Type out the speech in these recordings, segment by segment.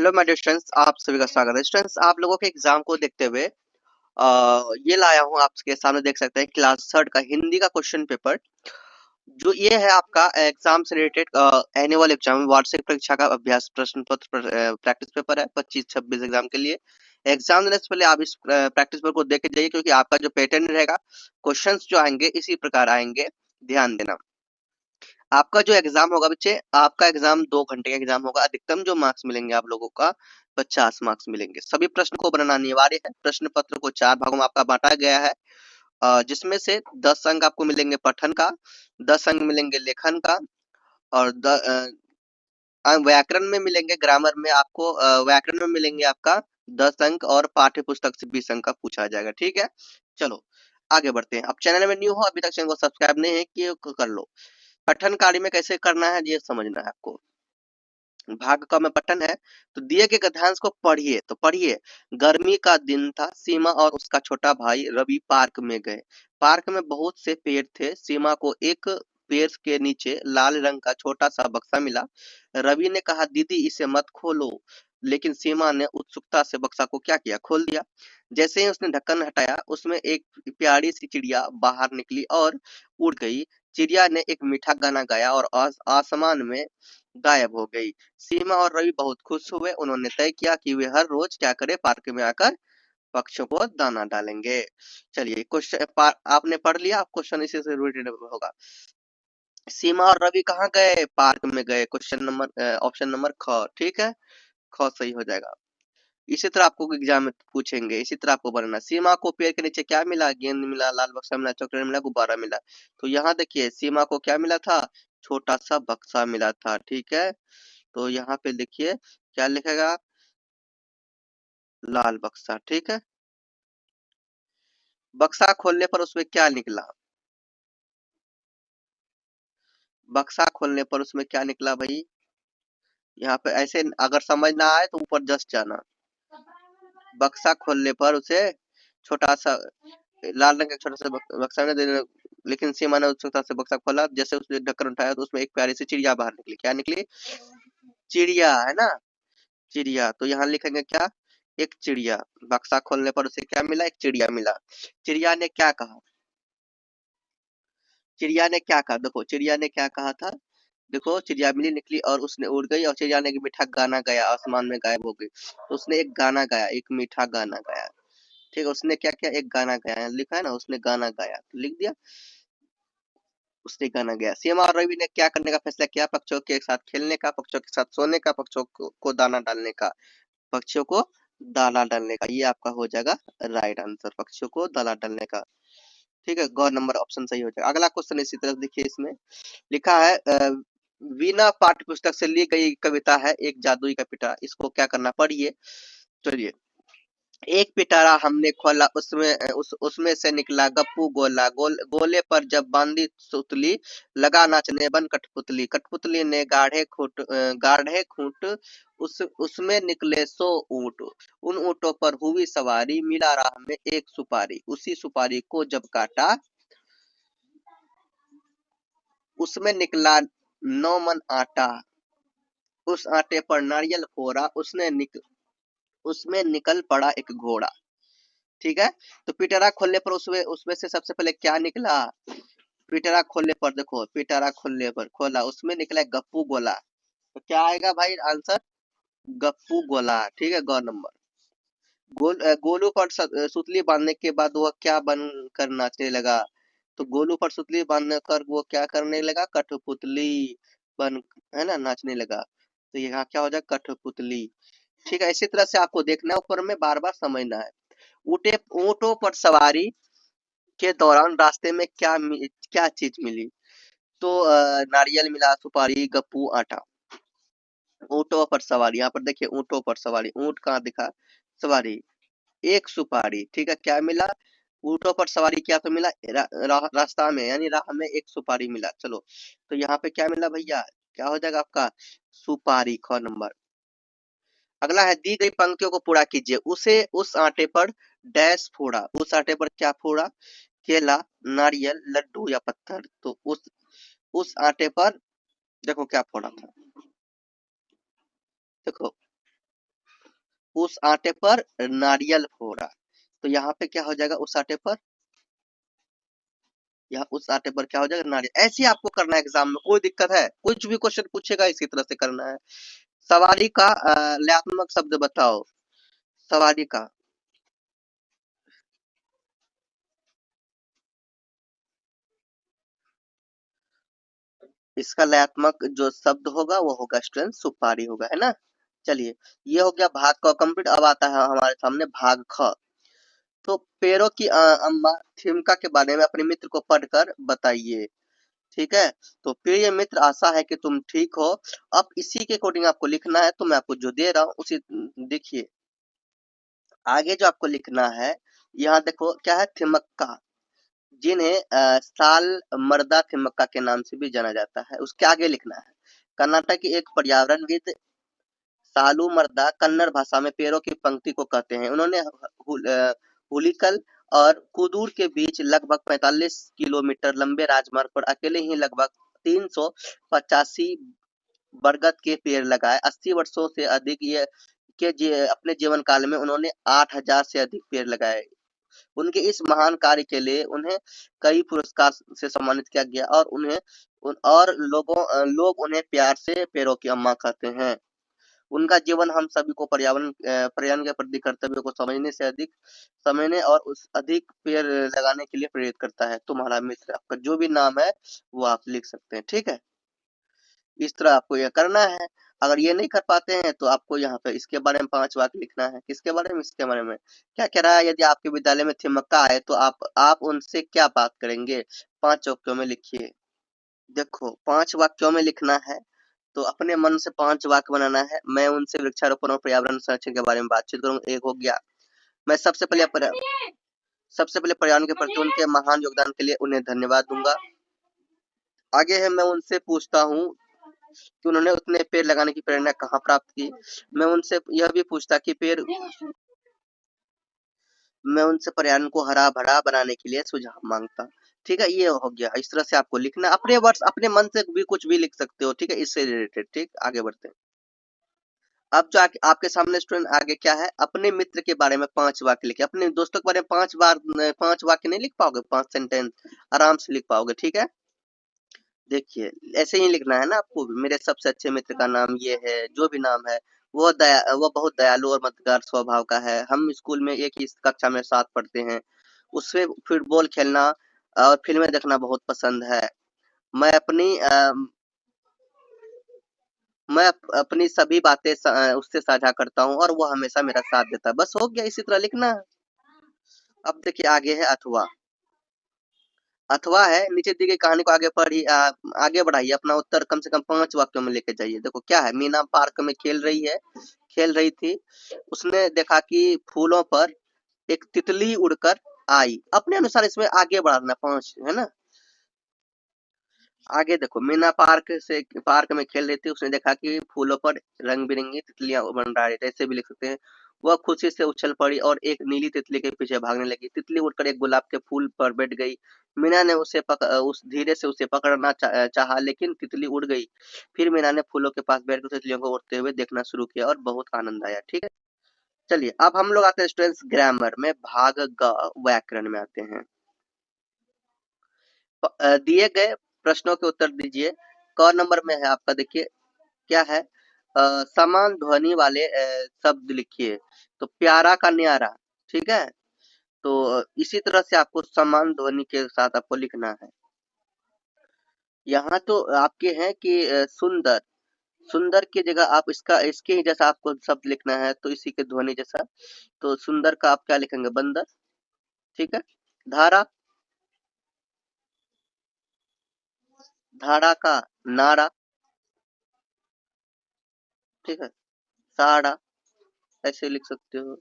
Hello my dear students, आप सभी का स्वागत है। स्टूडेंट्स, आप लोगों के एग्जाम को देखते हुए ये लाया हूँ आपके सामने। देख सकते हैं क्लास थर्ड का हिंदी का क्वेश्चन पेपर। जो ये है आपका एग्जाम से रिलेटेड एनुअल एग्जाम वार्षिक परीक्षा का अभ्यास प्रश्न पत्र प्रैक्टिस पेपर है 25-26 एग्जाम के लिए। एग्जाम देने से पहले आप इस प्रैक्टिस पेपर को देख के जाइए, क्योंकि आपका जो पैटर्न रहेगा, क्वेश्चंस जो आएंगे इसी प्रकार आएंगे। ध्यान देना। आपका जो एग्जाम होगा बच्चे, आपका एग्जाम 2 घंटे का एग्जाम होगा। अधिकतम जो मार्क्स मिलेंगे आप लोगों का 50 मार्क्स मिलेंगे। सभी प्रश्न को बनाना अनिवार्य है। प्रश्न पत्र को 4 भागों में आपका बांटा गया है, जिसमें से 10 अंक आपको मिलेंगे पठन का, 10 अंक मिलेंगे लेखन का, और व्याकरण में मिलेंगे, ग्रामर में आपको व्याकरण में मिलेंगे आपका 10 अंक, और पाठ्य पुस्तक से 20 अंक का पूछा जाएगा। ठीक है, चलो आगे बढ़ते हैं। आप चैनल में न्यू हो, अभी तक चैनल को सब्सक्राइब नहीं है कि कर लो। पठन कार्य में कैसे करना है ये समझना है आपको। भाग का में पठन है, तो दिए गए गद्यांश को पढ़िए। तो पढ़िए। गर्मी का दिन था, सीमा और उसका छोटा भाई रवि पार्क में गए। पार्क में बहुत से पेड़ थे। सीमा को एक पेड़ के नीचे लाल रंग का छोटा सा बक्सा मिला। रवि ने कहा, दीदी इसे मत खोलो, लेकिन सीमा ने उत्सुकता से बक्सा को क्या किया, खोल दिया। जैसे ही उसने ढक्कन हटाया, उसमें एक प्यारी सी चिड़िया बाहर निकली और उड़ गई। चिड़िया ने एक मीठा गाना गाया और आसमान में गायब हो गई। सीमा और रवि बहुत खुश हुए। उन्होंने तय किया कि वे हर रोज क्या करें, पार्क में आकर पक्षियों को दाना डालेंगे। चलिए क्वेश्चन आपने पढ़ लिया, क्वेश्चन इसी से रिलेटेड होगा। सीमा और रवि कहाँ गए, पार्क में गए। क्वेश्चन नंबर ऑप्शन नंबर ख। ठीक है, ख सही हो जाएगा। इसी तरह आपको एग्जाम में पूछेंगे, इसी तरह आपको बनना। सीमा को पेड़ के नीचे क्या मिला, गेंद मिला, लाल बक्सा मिला, चॉकलेट मिला, गुब्बारा मिला। तो यहाँ देखिए सीमा को क्या मिला था, छोटा सा बक्सा मिला था। ठीक है, तो यहाँ पे देखिए क्या लिखेगा, लाल बक्सा। ठीक है, बक्सा खोलने पर उसमें क्या निकला, बक्सा खोलने पर उसमें क्या निकला भाई। यहाँ पे ऐसे अगर समझ ना आए तो ऊपर जस्ट जाना। बक्सा खोलने पर उसे छोटा सा लाल रंग का छोटा सा बक्सा में देने, लेकिन सीमा ने उत्सुकता से बक्सा खोला। जैसे उसने ढक्कन उठाया तो उसमें एक प्यारी सी चिड़िया बाहर निकली। क्या निकली, चिड़िया है ना, चिड़िया। तो यहाँ लिखेंगे क्या, एक चिड़िया। बक्सा खोलने पर उसे क्या मिला, एक चिड़िया मिला। चिड़िया ने क्या कहा, चिड़िया ने क्या कहा, देखो चिड़िया ने क्या कहा था। देखो चिड़िया मिली, निकली और उसने उड़ गई, और चिड़िया ने एक मीठा गाना गाया, आसमान में गायब हो गई। तो उसने एक गाना गाया, एक मीठा गाना गाया। ठीक है, उसने क्या किया, एक गाना गाया। लिखा है ना, उसने गाना गाया, तो लिख दिया उसने गाना गाया। सीमा और रवि ने क्या करने का फैसला किया, पक्षियों के साथ खेलने का, पक्षियों के साथ सोने का, पक्षियों को दाना डालने का। पक्षियों को दाना डालने का, ये आपका हो जाएगा राइट आंसर, पक्षियों को दाना डालने का। ठीक है, ग नंबर ऑप्शन सही हो जाएगा। अगला क्वेश्चन इसी तरह देखिए, इसमें लिखा है बिना पाठ्य पुस्तक से ली गई कविता है एक जादुई का पिटारा। इसको क्या करना, पढ़िए। चलिए, एक पिटारा हमने खोला, उसमें से निकला गप्पू गोला। गोले पर जब बांधी सुतली, लगा नाचने बन कठपुतली। कठपुतली ने गाढ़े खूंट, उसमें निकले 100 ऊंट। उन ऊंटों पर हुई सवारी, मिला राह में एक सुपारी। उसी सुपारी को जब काटा, उसमें निकला 9 मन आटा। उस आटे पर नारियल फोड़ा, उसमें निकल पड़ा एक घोड़ा। ठीक है, तो पिटारा खोलने पर उसमें उसमें से सबसे पहले क्या निकला, पिटारा खोलने पर देखो, पिटारा खोलने पर खोला, उसमें निकला गप्पू गोला। तो क्या आएगा भाई आंसर, गप्पू गोला। ठीक है, ग नंबर। गोलू पर सुतली बांधने के बाद वह क्या बन कर नाचने लगा। तो गोलू पर सुतली बांधने कर वो क्या करने लगा, कठपुतली बन, है ना, नाचने लगा। तो यहाँ क्या हो जाएगा, कठपुतली। ठीक है, इसी तरह से आपको देखना है, ऊपर में बार बार समझना है। ऊंटों पर सवारी के दौरान रास्ते में क्या चीज मिली। तो नारियल मिला, सुपारी, गप्पू, आटा। ऊंटों पर सवारी, यहाँ पर देखिए ऊंटों पर सवारी, ऊंट कहाँ दिखा, सवारी, एक सुपारी। ठीक है, क्या मिला, ऊंटों पर सवारी किया तो मिला रास्ता में, यानी राह में एक सुपारी मिला। चलो, तो यहाँ पे क्या मिला भैया, क्या हो जाएगा आपका, सुपारी, ख नंबर। अगला है, दी गई पंक्तियों को पूरा कीजिए। उस आटे पर डैश फोड़ा। उस आटे पर क्या फोड़ा, केला, नारियल, लड्डू या पत्थर। तो उस आटे पर देखो क्या फोड़ा था, देखो उस आटे पर नारियल फोड़ा। तो यहाँ पे क्या हो जाएगा, उस आटे पर, यहाँ उस आटे पर क्या हो जाएगा, नारियल। ऐसे ही आपको करना है एग्जाम में, कोई दिक्कत है? कुछ भी क्वेश्चन पूछेगा इसी तरह से करना है। सवारी का लयात्मक शब्द बताओ। सवारी का, इसका लयात्मक जो शब्द होगा वो होगा स्टूडेंट सुपारी होगा, है ना। चलिए, ये हो गया भाग क कंप्लीट। अब आता है हमारे सामने भाग ख। तो पेड़ों की अम्मा थिमका के बारे में अपने मित्र को पढ़कर बताइए। ठीक है, तो प्रिय मित्र, आशा है कि तुम ठीक हो। अब इसी के अकॉर्डिंग आपको लिखना है, तो मैं आपको जो दे रहा हूँ उसी, देखिए आगे जो आपको लिखना है, यहाँ देखो क्या है, थिमक्का, जिन्हें साल मर्दा थिमक्का के नाम से भी जाना जाता है, उसके आगे लिखना है। कर्नाटक की एक पर्यावरणविद सालू मर्दा कन्नड़ भाषा में पेड़ों की पंक्ति को कहते हैं। उन्होंने हुलिकल और कुदूर के बीच लगभग 45 किलोमीटर लंबे राजमार्ग पर अकेले ही लगभग 385 बरगद के पेड़ लगाए। 80 वर्षों से अधिक ये अपने जीवन काल में उन्होंने 8000 से अधिक पेड़ लगाए। उनके इस महान कार्य के लिए उन्हें कई पुरस्कार से सम्मानित किया गया, और लोग उन्हें प्यार से पेड़ों की अम्मा कहते हैं। उनका जीवन हम सभी को पर्यावरण के प्रति कर्तव्य को समझने और उस अधिक पेड़ लगाने के लिए प्रेरित करता है। तुम्हारा मित्र, आपका जो भी नाम है वो आप लिख सकते हैं। ठीक है, इस तरह आपको यह करना है। अगर ये नहीं कर पाते हैं तो आपको यहाँ पे इसके बारे में 5 वाक्य लिखना है। किसके बारे में? इसके बारे में। क्या कह रहा है, यदि आपके विद्यालय में थिमक्का आए तो आप उनसे क्या बात करेंगे? 5 वाक्यों में लिखिए। देखो, 5 वाक्यों में लिखना है, तो अपने मन से 5 वाक्य बनाना है। मैं उनसे वृक्षारोपण और पर्यावरण संरक्षण के बारे में बातचीत करूंगा, एक हो गया। मैं सबसे पहले पर्यावरण के प्रति उनके महान योगदान के लिए उन्हें धन्यवाद दूंगा। आगे है, मैं उनसे पूछता हूँ कि उन्होंने उतने पेड़ लगाने की प्रेरणा कहाँ प्राप्त की। मैं उनसे यह भी पूछता कि मैं उनसे पर्यावरण को हरा भरा बनाने के लिए सुझाव मांगता। ठीक है, ये हो गया। इस तरह से आपको लिखना, अपने वर्ड्स अपने मन से भी कुछ भी लिख सकते हो। ठीक है, इससे रिलेटेड। ठीक, आगे बढ़ते हैं। अब जो आपके सामने स्टूडेंट आगे क्या है, अपने मित्र के बारे में 5 वाक्य लिखे। अपने दोस्तों के बारे में 5 वाक्य नहीं लिख पाओगे, 5 सेंटेंस आराम से लिख पाओगे। ठीक है, देखिए ऐसे ही लिखना है ना आपको भी। मेरे सबसे अच्छे मित्र का नाम ये है, जो भी नाम है। वो बहुत दयालु और मददगार स्वभाव का है। हम स्कूल में एक ही कक्षा में साथ पढ़ते हैं। उसे फुटबॉल खेलना और फिल्में देखना बहुत पसंद है। मैं अपनी अपनी सभी बातें उससे साझा करता हूँ और वो हमेशा मेरा साथ देता है। बस हो गया, इसी तरह लिखना है। अब देखिए आगे है अथवा। अथवा है, नीचे दी गई कहानी को आगे बढ़ाइए। अपना उत्तर कम से कम 5 वाक्यों में लेके जाइए। देखो क्या है, मीना पार्क में खेल रही थी। उसने देखा कि फूलों पर एक तितली उड़कर आई। अपने अनुसार इसमें आगे बढ़ाना 5, है ना। आगे देखो, मीना पार्क में खेल रही थी। उसने देखा कि फूलों पर रंग बिरंगी तितलियां बन रही थी, ऐसे भी लिख सकते हैं। वह खुशी से उछल पड़ी और एक नीली तितली के पीछे भागने लगी। तितली उड़कर एक गुलाब के फूल पर बैठ गई। मीना ने उस धीरे से उसे पकड़ना चाहा, लेकिन तितली उड़ गई। फिर मीना ने फूलों के पास बैठकर तितलियों को उड़ते हुए देखना शुरू किया और बहुत आनंद आया। ठीक है, चलिए अब हम लोग आते हैं स्टूडेंट्स ग्रामर में, भाग ग व्याकरण में आते हैं। दिए गए प्रश्नों के उत्तर दीजिए। क नंबर में है आपका, देखिए क्या है, समान ध्वनि वाले शब्द लिखिए। तो प्यारा का न्यारा। ठीक है, तो इसी तरह से आपको समान ध्वनि के साथ आपको लिखना है। यहाँ तो आपके हैं कि सुंदर, सुंदर की जगह आप इसके ही जैसा आपको शब्द लिखना है, तो इसी के ध्वनि जैसा। तो सुंदर का आप क्या लिखेंगे, बंदर। ठीक है, धारा, धारा का नारा। ठीक है, साड़ा, ऐसे लिख सकते हो।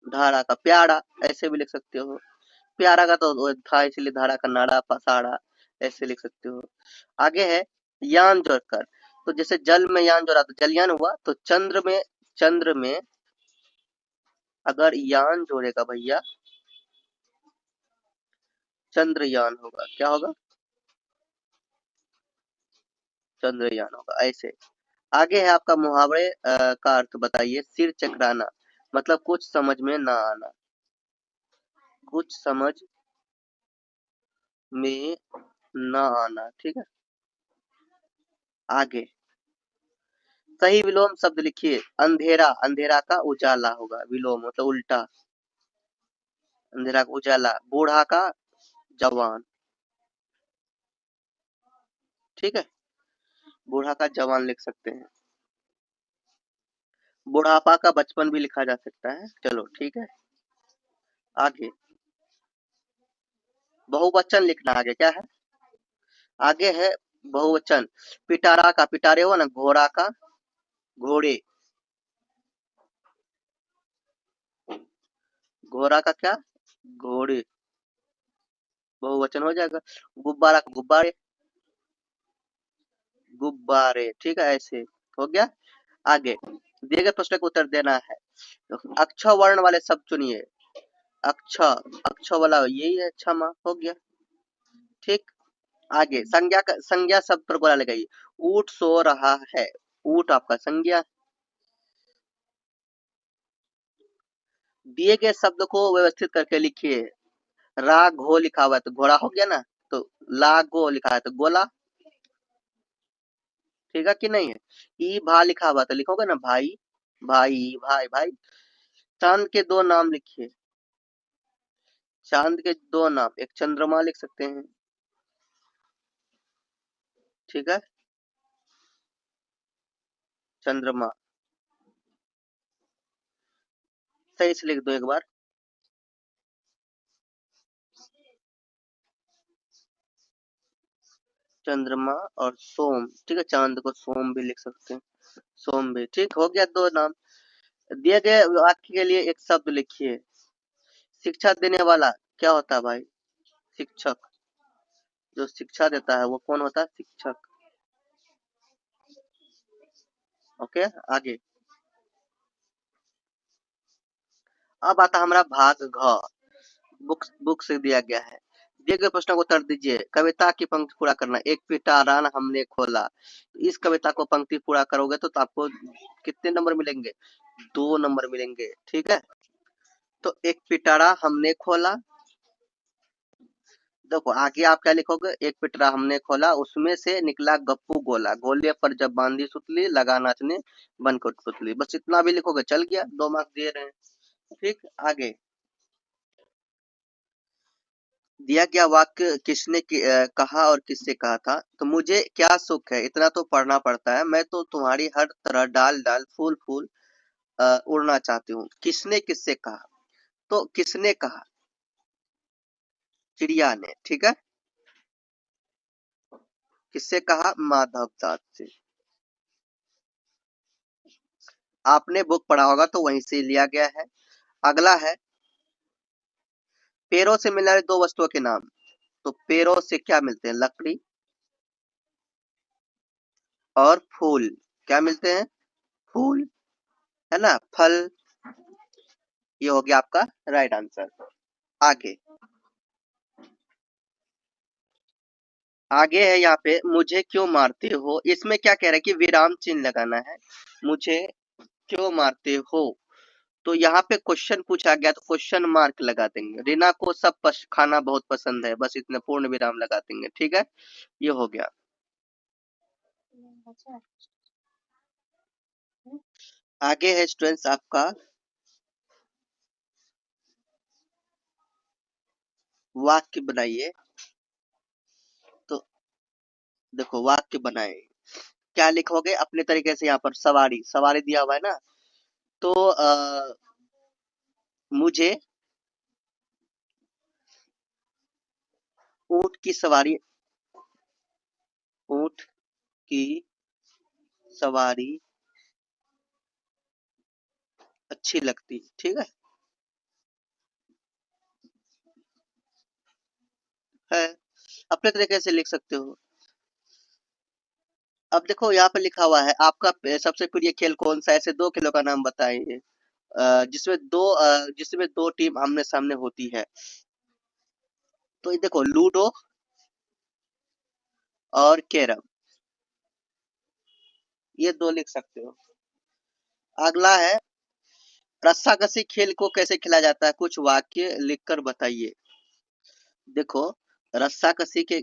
धारा का प्यारा, ऐसे भी लिख सकते हो। प्यारा का तो वो था, इसलिए धारा का नाड़ा पसाड़ा, ऐसे लिख सकते हो। आगे है यान जोड़कर। तो जैसे जल में यान जोड़ा तो जलयान हुआ। तो चंद्र में अगर यान जोड़ेगा भैया, चंद्रयान होगा। क्या होगा, चंद्रयान होगा ऐसे। आगे है आपका मुहावरे का अर्थ बताइए। सिर चकराना मतलब कुछ समझ में ना आना, कुछ समझ में ना आना, ठीक है। आगे सही विलोम शब्द लिखिए। अंधेरा, अंधेरा का उजाला होगा, विलोम मतलब उल्टा। अंधेरा का उजाला, बूढ़ा का जवान, ठीक है। बूढ़ा का जवान लिख सकते हैं। बुढ़ापा का बचपन भी लिखा जा सकता है, चलो ठीक है। आगे बहुवचन लिखना, आगे क्या है? आगे है बहुवचन। पिटारा का, पिटारे हो ना, घोड़ा का घोड़े, घोड़ा का क्या? घोड़े, बहुवचन हो जाएगा। गुब्बारा का गुब्बारे, गुब्बारे, ठीक है, ऐसे हो गया। आगे दिए गए प्रश्न का उत्तर देना है। अक्षर वर्ण वाले शब्द चुनिए। अक्षर, अक्षर वाला यही है, क्षमा, हो गया, ठीक। आगे संज्ञा का, संज्ञा शब्द पर गोला लगाइए। ऊंट सो रहा है, ऊंट आपका संज्ञा। दिए गए शब्द को व्यवस्थित करके लिखिए। रा घो लिखा हुआ है तो घोड़ा हो गया ना, तो ला गो लिखा है तो गोला, ठीक है कि नहीं है। ई भा लिखा हुआ तो लिखोगे ना भाई, भाई भाई भाई। चांद के दो नाम लिखिए। चांद के दो नाम, एक चंद्रमा लिख सकते हैं, ठीक है, चंद्रमा। सही से लिख दो एक बार। चंद्रमा और सोम, ठीक है, चांद को सोम भी लिख सकते हैं, सोम भी, ठीक हो गया, दो नाम। दिए गए वाक्य के लिए एक शब्द लिखिए। शिक्षा देने वाला क्या होता है भाई? शिक्षक। जो शिक्षा देता है वो कौन होता है? शिक्षक। ओके, आगे अब आता हमारा भाग घ। बुक से दिया गया है। दिए गए प्रश्नों को उत्तर दीजिए। कविता की पंक्ति पूरा करना। एक पिटारान हमने खोला, इस कविता को पंक्ति पूरा करोगे तो आपको कितने नंबर मिलेंगे? 2 नंबर मिलेंगे, ठीक है। तो एक पिटारा हमने खोला, देखो आगे आप क्या लिखोगे? एक पिटरा हमने खोला, उसमें से निकला गप्पू गोला, गोले पर जब बांधी सुतली, लगा नाचने बन कर पुतली। बस इतना भी लिखोगे चल गया, 2 मार्क्स दे रहे हैं, ठीक। आगे दिया गया वाक्य किसने कहा और किससे कहा था? तो मुझे क्या सुख है, इतना तो पढ़ना पड़ता है, मैं तो तुम्हारी हर तरह डाल डाल फूल फूल उड़ना चाहती हूँ। किसने किससे कहा? तो किसने कहा? चिड़िया ने, ठीक है। किससे कहा? माधव दास से। आपने बुक पढ़ा होगा तो वहीं से लिया गया है। अगला है पेड़ों से मिलने वाली 2 वस्तुओं के नाम। तो पेड़ों से क्या मिलते हैं? लकड़ी और फूल। क्या मिलते हैं? फूल, है ना, फल। ये हो गया आपका राइट आंसर। आगे आगे है यहाँ पे, मुझे क्यों मारते हो, इसमें क्या कह रहा है कि विराम चिन्ह लगाना है। मुझे क्यों मारते हो, तो यहाँ पे क्वेश्चन पूछा गया तो क्वेश्चन मार्क लगा देंगे। रीना को सब खाना बहुत पसंद है, बस इतने पूर्ण विराम लगा देंगे, ठीक है। ये हो गया। आगे है स्टूडेंट्स आपका वाक्य बनाइए। तो देखो वाक्य बनाए, क्या लिखोगे अपने तरीके से। यहाँ पर सवारी, सवारी दिया हुआ है ना, तो मुझे ऊंट की सवारी, ऊंट की सवारी अच्छी लगती, ठीक है, अपने तरीके से लिख सकते हो। अब देखो यहाँ पे लिखा हुआ है आपका सबसे प्रिय खेल कौन सा है? ऐसे 2 खेलों का नाम बताइए जिसमें 2 टीम आमने सामने होती है। तो ये देखो लूडो और कैरम, ये 2 लिख सकते हो। अगला है, रस्साकसी खेल को कैसे खेला जाता है? कुछ वाक्य लिखकर बताइए। देखो, रस्साकसी के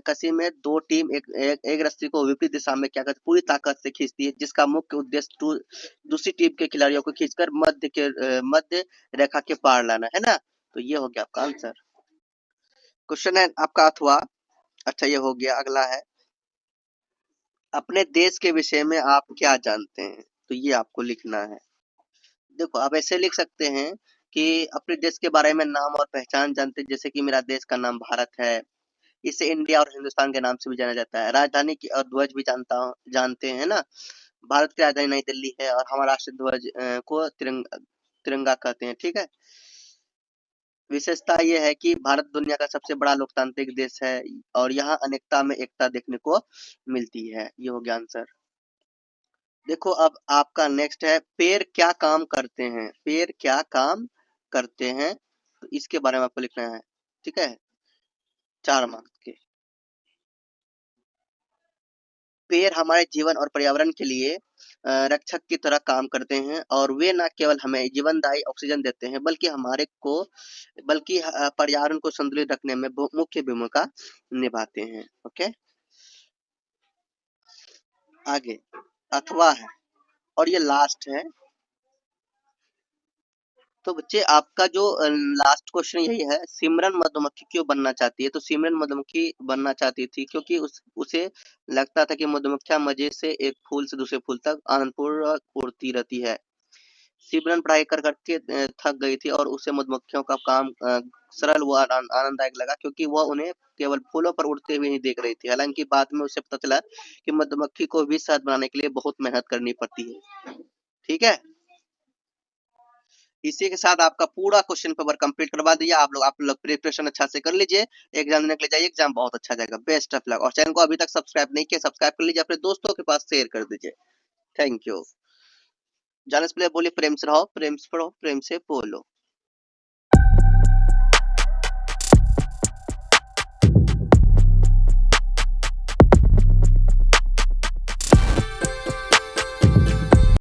कसी में 2 टीम एक रस्सी को विपरीत दिशा में क्या करती, पूरी ताकत से खींचती है, जिसका मुख्य उद्देश्य दूसरी टीम के खिलाड़ियों को खींचकर मध्य रेखा के पार लाना है ना। तो ये हो गया आपका आंसर। क्वेश्चन है आपका अथवा। अच्छा, ये हो गया। अगला है, अपने देश के विषय में आप क्या जानते हैं? तो ये आपको लिखना है। देखो, आप ऐसे लिख सकते हैं कि अपने देश के बारे में नाम और पहचान जानते हैं, जैसे कि मेरा देश का नाम भारत है। इसे इंडिया और हिंदुस्तान के नाम से भी जाना जाता है। राजधानी की और ध्वज भी जानते हैं ना। भारत की राजधानी नई दिल्ली है और हमारा राष्ट्रीय ध्वज को तिरंगा कहते हैं। ठीक है। विशेषता ये है कि भारत दुनिया का सबसे बड़ा लोकतांत्रिक देश है और यहाँ अनेकता में एकता देखने को मिलती है। ये हो गया आंसर। देखो, अब आपका नेक्स्ट है, पेड़ क्या काम करते हैं? पेड़ क्या काम करते हैं? तो इसके बारे में आपको लिखना है। ठीक है, 4 मार्क्स के। पेड़ हमारे जीवन और पर्यावरण के लिए रक्षक की तरह काम करते हैं और वे न केवल हमें जीवनदायी ऑक्सीजन देते हैं बल्कि पर्यावरण को संतुलित रखने में मुख्य भूमिका निभाते हैं। ओके, आगे अथवा है और ये लास्ट है। तो बच्चे, आपका जो लास्ट क्वेश्चन यही है, सिमरन मधुमक्खी क्यों बनना चाहती है? तो सिमरन मधुमक्खी बनना चाहती थी क्योंकि उसे लगता था कि मधुमक्खियां मजे से एक फूल से दूसरे फूल तक आनंदपूर्वक उड़ती रहती है। सिमरन पढ़ाई कर करके थक गई थी और उसे मधुमक्खियों का काम सरल व आनंददायक लगा, क्योंकि वह उन्हें केवल फूलों पर उड़ते हुए ही देख रही थी। हालांकि बाद में उसे पता चला कि मधुमक्खी को भी शहद बनाने के लिए बहुत मेहनत करनी पड़ती है। ठीक है, इसी के साथ आपका पूरा क्वेश्चन पेपर कंप्लीट करवा दिया। आप लोग प्रिपरेशन अच्छा से कर लीजिए, एग्जाम देने के लिए जाइए, एग्जाम बहुत अच्छा जाएगा। Best of luck. और चैनल को अभी तक सब्सक्राइब नहीं किया, सब्सक्राइब कर लीजिए, अपने दोस्तों के पास शेयर कर दीजिए। Thank you. जाने से पहले बोलिए, प्रेम से रहो, प्रेम से पढ़ो, प्रेम से बोलो।